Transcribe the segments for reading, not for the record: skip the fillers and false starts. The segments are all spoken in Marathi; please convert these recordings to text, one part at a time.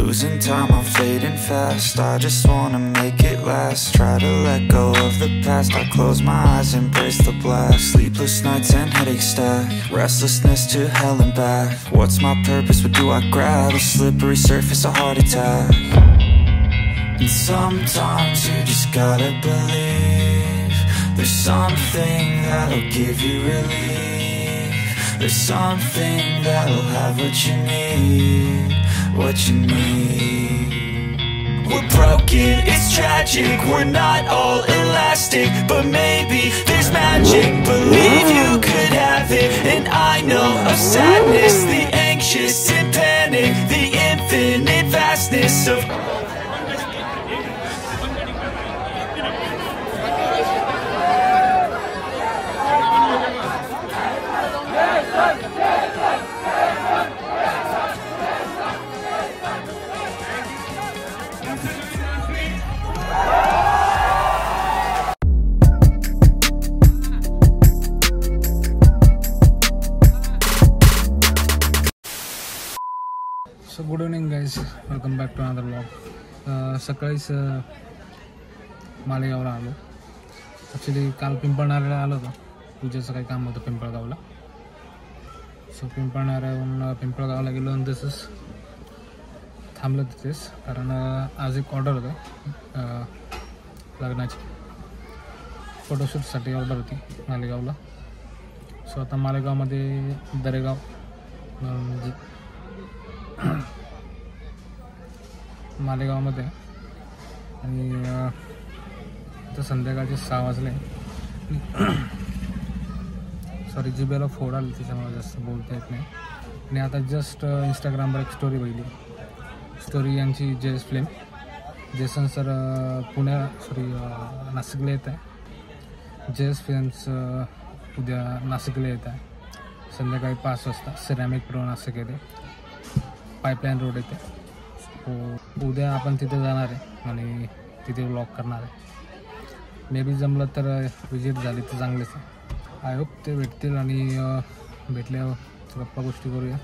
Losing time, I'm fading fast. I just wanna make it last. Try to let go of the past. I close my eyes, embrace the blast. Sleepless nights and headache stack. Restlessness to hell and back. What's my purpose, what do I grab? A slippery surface, a heart attack. And sometimes you just gotta believe there's something that'll give you relief. There's something that'll have what you need, what you need. We're broken, it's tragic, we're not all elastic, but maybe there's magic. Believe you could have it, and I know of sadness, the anxious and panic, the infinite vastness of So good evening guys, welcome back to another vlog. सकाळीच मालेगावला आलो. ॲक्च्युली काल पिंपळणाऱ्याला आलो होतो, पूजेचं काही काम होतं पिंपळगावला. सो पिंपळणाऱ्याहून पिंपळगावला गेलो आणि तसंच थांबलं तिथेच, कारण आज एक ऑर्डर होतं लग्नाची, फोटोशूटसाठी ऑर्डर होती मालेगावला. सो आता मालेगावमध्ये दरेगाव मालेगावमध्ये आणि तर संध्याकाळचे 6 वाजले. सॉरी, जिभेला फोड आली त्याच्यामुळे जास्त बोलता येत नाही. आणि आता जस्ट इंस्टाग्रामवर एक स्टोरी बघितली. स्टोरी यांची जेएस फिल्म, जेसन सर नाशिकला येत आहे. जेएस फिल्म्स उद्या नाशिकला येत आहे संध्याकाळी 5 वाजता. सिरॅमिक प्रो नाशिक येते, पाईपलाईन रोड येते. उद्या आपण तिथे जाणार आहे आणि तिथे व्लॉग करणार आहे. मे बी जमलं तर विजिट झाली तर चांगलीच आहे. आय होप ते भेटतील आणि भेटल्यावर गप्पा गोष्टी करूया.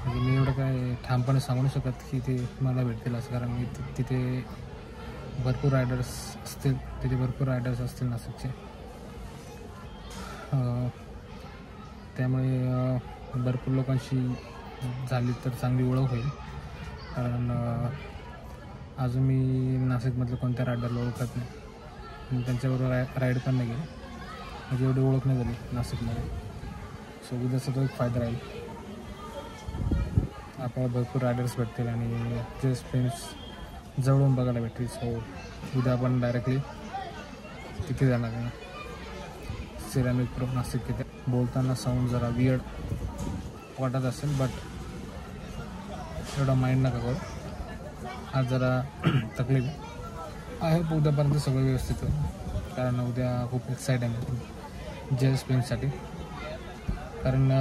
म्हणजे मी एवढं काय ठामपणे सांगू नाही शकत की ते मला भेटतील असं, कारण मी तिथे भरपूर रायडर्स असतील नाशिकचे. त्यामुळे भरपूर लोकांशी झाली तर चांगली ओळख होईल, कारण अजून मी नाशिकमधलं कोणत्या रायडरला ओळखत नाही आणि त्यांच्याबरोबर राईड पण नाही गेली, म्हणजे एवढी ओळख नाही झाली नाशिकमध्ये. सो उद्याचा तो एक फायदा राहील, आपल्याला भरपूर रायडर्स भेटतील आणि जेस फ्रेंड्स जवळून बघायला भेटतील. सो उद्या आपण डायरेक्टली तिथे जाणार आहे, सिरॅमिक प्रो नाशिक. तिथे बोलताना साऊंड जरा वियर्ड वाटत असेल, बट एवढा माइंड नका करू. आज जरा तकलीफ आहे. उद्यापर्यंत सगळं व्यवस्थित होईल, कारण उद्या खूप एक्साइटेड आहे जेएस फिल्मसाठी. कारण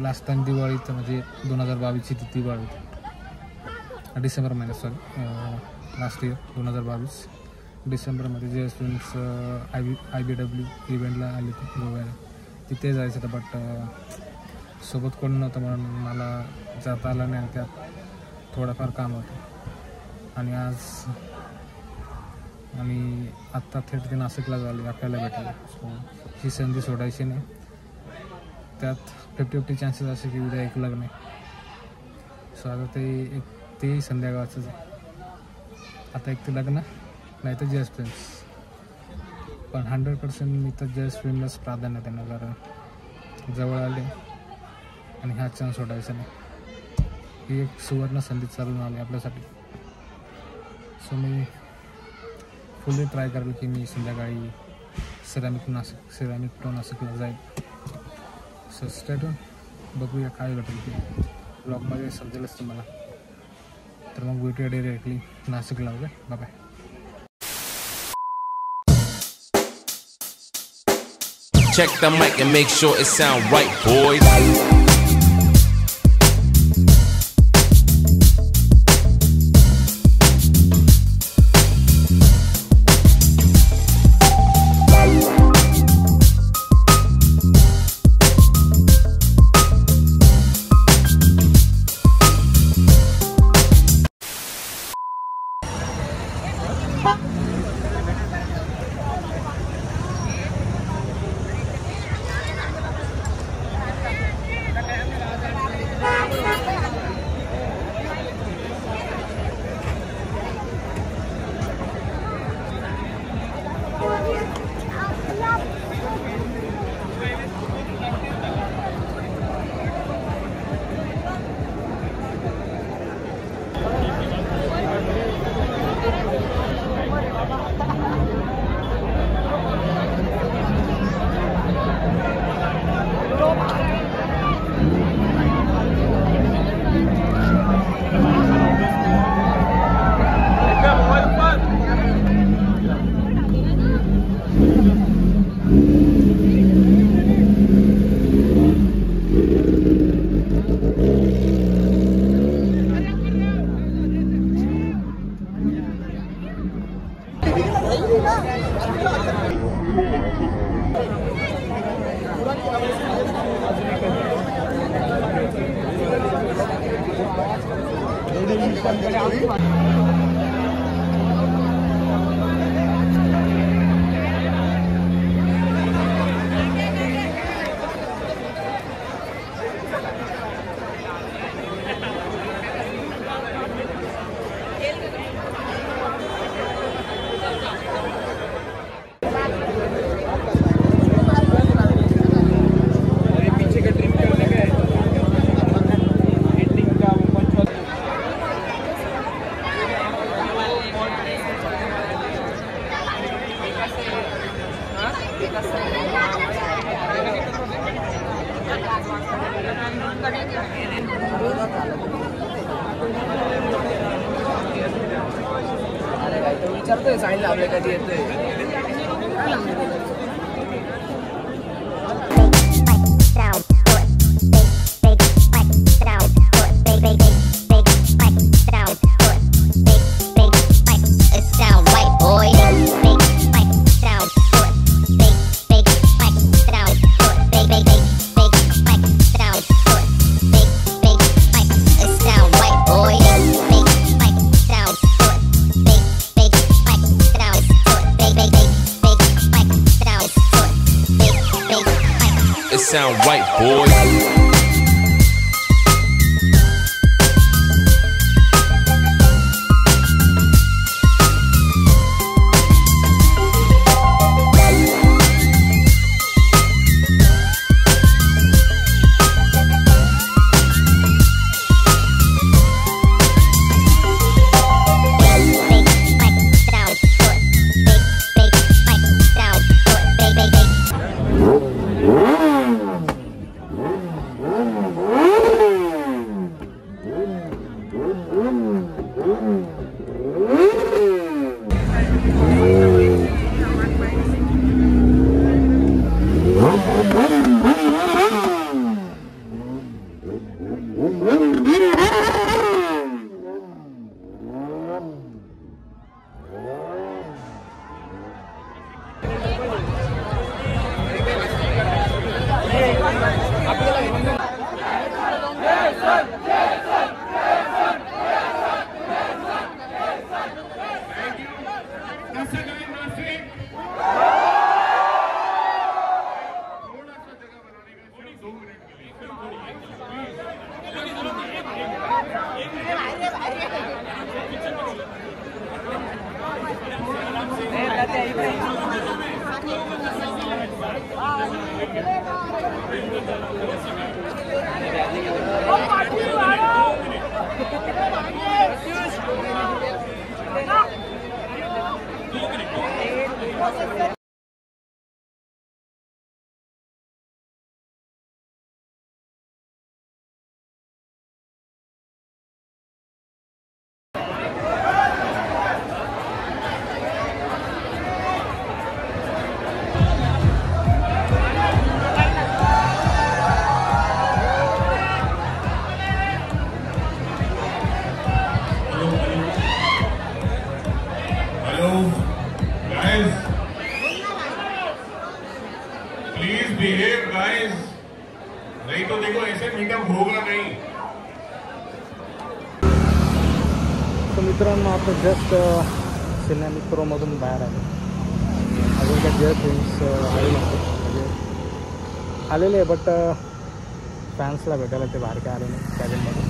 लास्ट टाइम दिवाळीत म्हणजे 2022ची ती दिवाळी होती, डिसेंबर महिन्यात, सॉरी लास्ट इयर 2022 डिसेंबरमध्ये जेएस फिल्म्स IBW इव्हेंटला आली होती गोव्याला. तिथे जायचं होतं, बट सोबत कोण नव्हतं म्हणून मला जाता आलं नाही. त्यात थोडंफार काम होतं आणि आत्ता थेट ते नाशिकला झाले आपल्याला भेटायला. सो ही संधी सोडायची नाही. त्यात 50-50 चान्सेस असे की उद्या एक लग्न आहे. सो आता तेही संध्याकाळचंच आहे. आता एक ते लग्न नाही तर जेएस फिल्म्स, पण 100% मी तर जेएस फिल्मलाच प्राधान्य देणार, कारण जवळ आले आणि हा चान्स सोडायचा नाही. ही एक सुवर्ण संधी चालून आली आपल्यासाठी. सो मी फुल्ली ट्राय करेल की मी संध्याकाळी सिरॅमिक प्रो नाशिकला जाईल. सो स्टेटून बघूया काय घटेल ते ब्लॉगमध्ये समजेलच तुम्हाला. तर मग भेटूया डायरेक्टली नाशिकला. Okay, bye bye. Check the mic and make sure it sound right, boys. विचारतोय सांगितलं आपल्या कधी येतोय Sound right, boy. Please behave guys, नहीं तो देखो ऐसे मीटअप होगा नहीं। तर मित्रांनो आता जस्ट सिनेमिक प्रोमधून बाहेर आले. अजून काही जय फिल्म्स आले नव्हते, म्हणजे आलेले आहे बट फॅन्सला भेटायला ते बाहेर काय आले नाही कॅबिनमध्ये.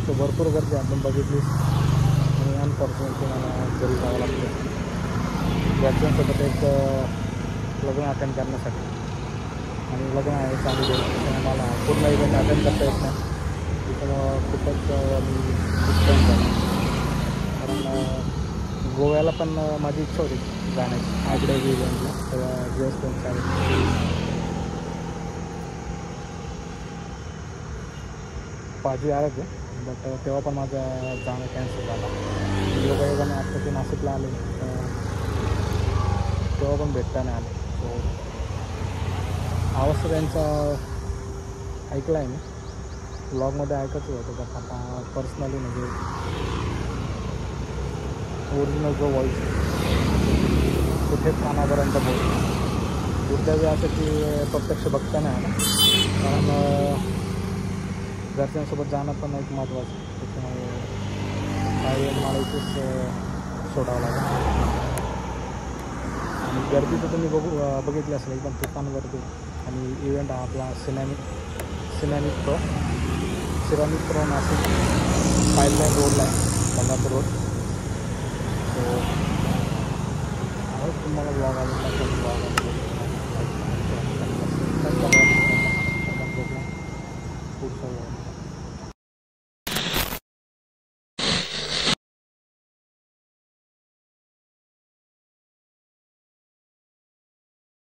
सो भरपूर गर्दी आपण बघितलीच आणि अनफॉर्च्युनेटली मला घरी जावं लागतं घरच्यांसोबत एक लग्न अटेंड करण्यासाठी. आणि लग्न आहे चांगली त्यामुळे मला पूर्ण इव्हेंट अटेंड करता येत नाही. त्याच्यामुळं खूपच मी डिस्टर्ब झालो. कारण गोव्याला पण माझी इच्छा होती जाण्याची आयकडे इव्हेंटला, तर जेस पाजी आले होते बट तेव्हा पण माझं जाणं कॅन्सल झालं. योगायोगाने आता ते नाशिकला आले तेव्हा पण भेटता नाही आले. सो आवाज त्यांचा ऐकला आहे मी, ब्लॉगमध्ये ऐकतच होतं. बट आता पर्सनली म्हणजे ओरिजिनल जो व्हॉईस कुठेच कानापर्यंत बोलतो. दुर्दैवी असं की प्रत्यक्ष बघता नाही आला, कारण घरच्यांसोबत जाणं पण एक महत्त्वाचं. त्याच्यामुळे काही मला इथेच सोडावं लागेल. आणि गर्दी तर तुम्ही बघितली असेल एकदम तुफान गर्दी. आणि इव्हेंट हा आपला सिरॅमिक प्रो नाशिक पाईपलाईन रोडला आहे, बंगापूर रोड. सो तुम्हाला ब्लॉग आवडला तर ब्लॉग